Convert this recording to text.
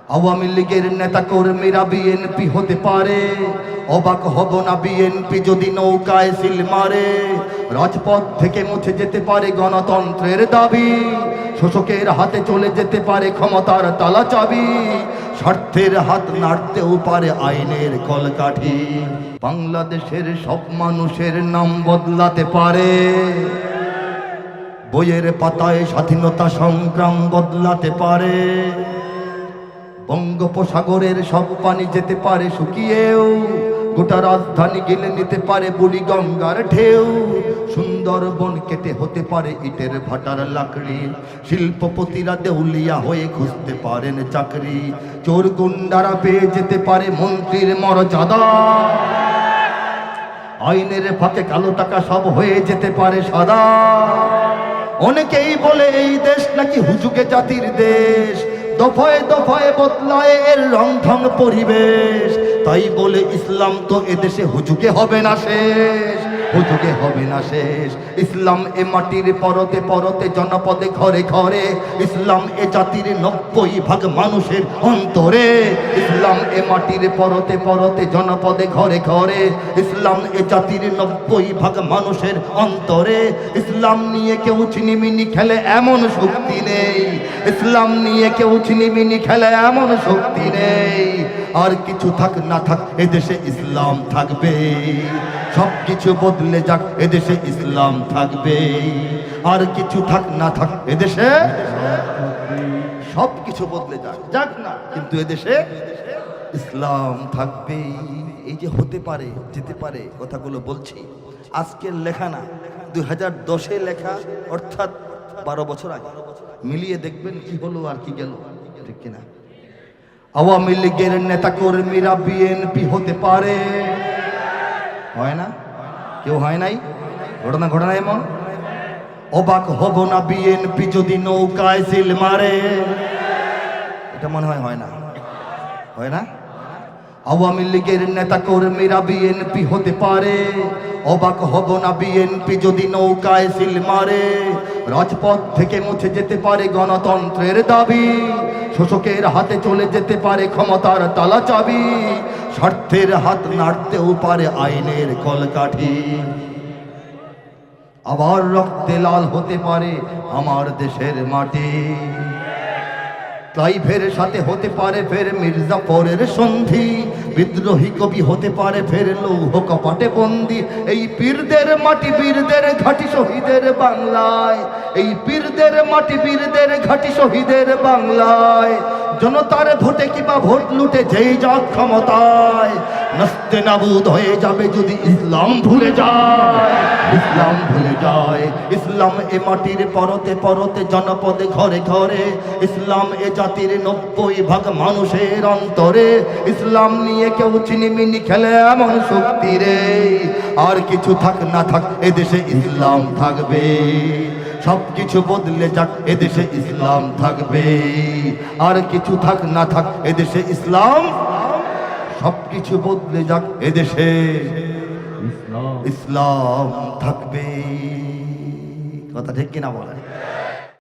আওয়ামী লীগের নেতা কর্মীরা বিএনপি হতে পারে, অবাক হব না বিএনপি যদি নৌকায় সিল মারে। রাজপথ থেকে মুছে যেতে পারে গণতন্ত্রের দাবি, শোষকের হাতে চলে যেতে পারে ক্ষমতার তালা চাবি, স্বার্থের হাত নাড়তেও পারে আইনের কলকাঠি। বাংলাদেশের সব মানুষের নাম বদলাতে পারে, বইয়ের পাতায় স্বাধীনতা সংগ্রাম বদলাতে পারে। বঙ্গোপসাগরের সব পানি যেতে পারে শুকিয়েও, গোটা রাজধানী গেলে নিতে পারে বুড়ি গঙ্গার ঢেউ। সুন্দরবন কেটে হতে পারে ইটের ভাটার লাকড়ি, শিল্পপতিরা দেউলিয়া হয়ে খুঁজতে পারেন চাকরি। চোর গুন্ডারা পেয়ে যেতে পারে মন্ত্রীর মর্যাদা, আইনের ফাঁকে কালো টাকা সব হয়ে যেতে পারে সাদা। অনেকেই বলে এই দেশ নাকি হুজুগে জাতির দেশ, দফায় দফায় বদলায় এর রংঢং পরিবেশ। তাই বলে ইসলাম তো এদেশে হুজুগে হবে না শেষ, হুজুগে হবে না শেষ। ইসলাম এ মাটির পরতে পরতে জনপদে ঘরে ঘরে, ইসলাম এ জাতির 90% মানুষের অন্তরে। ইসলাম এ মাটির পরতে পরতে জনপদে ঘরে ঘরে, ইসলাম এ জাতির 90% মানুষের অন্তরে। ইসলাম নিয়ে কেউ ছিনিমিনি খেলে এমন শক্তি নেই, ইসলাম নিয়ে কেউ ছিনিমিনি খেলে এমন শক্তি নেই। আর কিছু থাক না থাক এদেশে ইসলাম থাকবে, সব কিছু বদলে যাক এদেশে ইসলাম থাকবে। আর কিছু থাক না থাক এদেশে সব কিছু বদলে যাক যাক না, কিন্তু এদেশে ইসলাম থাকবে। এই যে হতে পারে যেতে পারে কথাগুলো বলছি, আজকের লেখা না, 2010-এ লেখা, অর্থাৎ 12 বছর আগে। মিলিয়ে দেখবেন কি হলো আর কি গেল, ঠিক কিনা? আওয়ামী লীগের নেতা কর্মীরা বিএনপি হতে পারে, হয় না? কেউ হয় নাই? ঘটনা ঘটনা এমন। অবাক হব না বিএনপি যদি নৌকায় সিল মারে। এটা মনে হয় হয় না, হয় না? আওয়ামী লীগের নেতা কর্মীরা বিএনপি হতে পারে, অবাক হব না বিএনপি যদি নৌকায় সিল মারে। রাজপথ থেকে মুছে যেতে পারে গণতন্ত্রের দাবি, শোষকের হাতে চলে যেতে পারে ক্ষমতার তালা চাবি, স্বার্থের হাত নাড়তেও পারে আইনের কলকাঠি। আবার রক্তে লাল হতে পারে আমার দেশের মাটি, ক্লাইভের সাথে হতে পারে ফের মির্জাফরের সন্ধি, বিদ্রোহী কবি হতে পারে ফের লৌহ কপাটে বন্দি। এই পীরদের মাটি বীরদের ঘাটি শহীদের বাংলায়, এই পীরদের মাটি বীরদের ঘাটি শহীদের বাংলায়। জনতার ভোটে কিবা ভোট লুটে যেই যাক ক্ষমতায়, নাস্তে নাবুদ হয়ে যাবে যদি ইসলাম ভুলে যায়, ইসলাম ভুলে যায়। ইসলাম এ মাটির পরতে পরতে জনপদে ঘরে ঘরে, ইসলাম এ জাতির 90% মানুষের অন্তরে। ইসলাম নিয়ে কেউ চিনিমিনি খেলে এমন শক্তি রে। আর কিছু থাক না থাক এদেশে ইসলাম থাকবে, সব কিছু বদলে যাক এদেশে ইসলাম থাকবে। আর কিছু থাক না থাক এদেশে ইসলাম, সব কিছু বদলে যাক এদেশে ইসলাম থাকবে। কথা ঠিক কিনা বলেন?